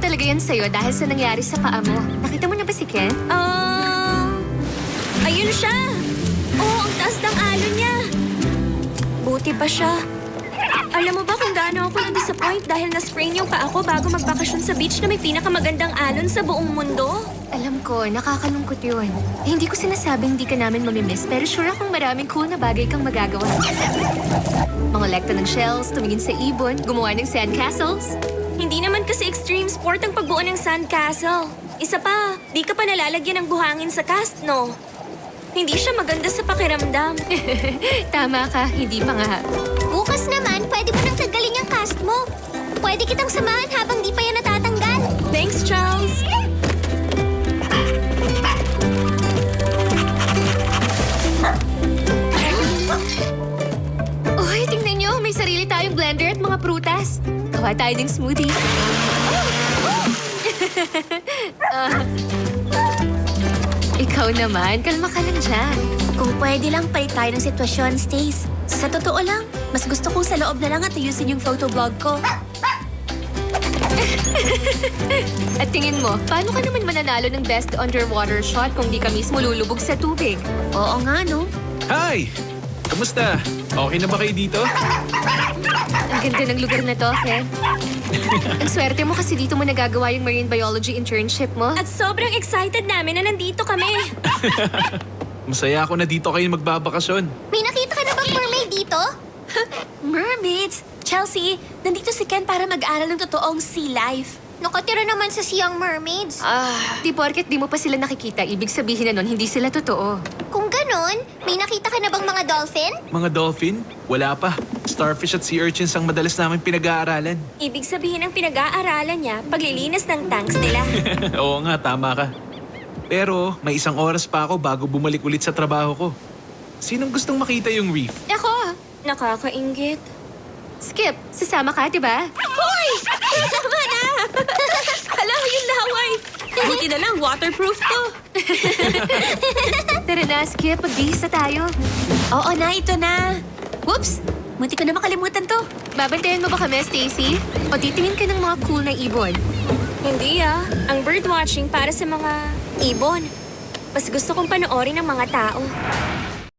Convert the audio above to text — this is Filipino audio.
talaga yan sa'yo dahil sa nangyari sa paa mo. Nakita mo na ba si Ken? Ayun siya! Oo, ang taas ng alon niya! Buti pa siya. Alam mo ba kung gaano ako na-disappoint dahil na-sprain yung paa ko bago magbakasyon sa beach na may pinakamagandang alon sa buong mundo? Alam ko, nakakalungkot yun. Hindi ko sinasabing hindi ka namin mamimiss, pero sure akong maraming cool na bagay kang magagawa. Mangolekta ng shells, tumingin sa ibon, gumawa ng sandcastles. Hindi naman kasi extreme sport ang pagbuo ng sandcastle. Isa pa, di ka pa nalalagyan ng buhangin sa cast, no? Hindi siya maganda sa pakiramdam. Tama ka, hindi pa nga. Bukas naman, pwede mo nang tanggalin yung cast mo. Pwede kitang samahan habang di pa yan natatanggal. Thanks, Charles! Uy, tingnan nyo, may sarili tayong blender at mga prutas. Gawa tayo ng smoothie. Ikaw naman, kalma ka lang dyan. Kung pwede lang, palit tayo ng sitwasyon, Stace. Sa totoo lang, mas gusto kong sa loob na lang at ayusin yung photoblog ko. At tingin mo, paano ka naman mananalo ng best underwater shot kung di ka mismo lulubog sa tubig? Oo nga, no? Hi! Kamusta? Okay na ba kayo dito? Ang ganda ng lugar na to, Ken. Ang swerte mo kasi dito mo nagagawa yung marine biology internship mo. At sobrang excited namin na nandito kami. Masaya ako na dito kayo magbabakasyon. May nakita ka na bang mermaid dito? Mermaids! Chelsea, nandito si Ken para mag-aral ng totoong sea life. Nakatira naman sa Siyang Mermaids. Di porket di mo pa sila nakikita, ibig sabihin na nun, hindi sila totoo. Kung ganon, may nakita ka na bang mga dolphin? Mga dolphin? Wala pa. Starfish at sea urchins ang madalas namin pinag-aaralan. Ibig sabihin ng pinag-aaralan niya, paglilinis ng tanks nila. Oo nga, tama ka. Pero may isang oras pa ako bago bumalik ulit sa trabaho ko. Sinong gustong makita yung reef? Ako! Nakakaingit. Skip, sasama ka, di ba? Hoy! Tama na! Hala, yung laway! Buti na lang, waterproof to. Tara na, Skip, magbihis na tayo. Oo na, ito na. Whoops! Munti ko na makalimutan to. Babantayan mo ba kami, Stacy? O titingin ka ng mga cool na ibon? Hindi ah. Ang birdwatching para sa mga ibon. Mas gusto kong panoorin ng mga tao.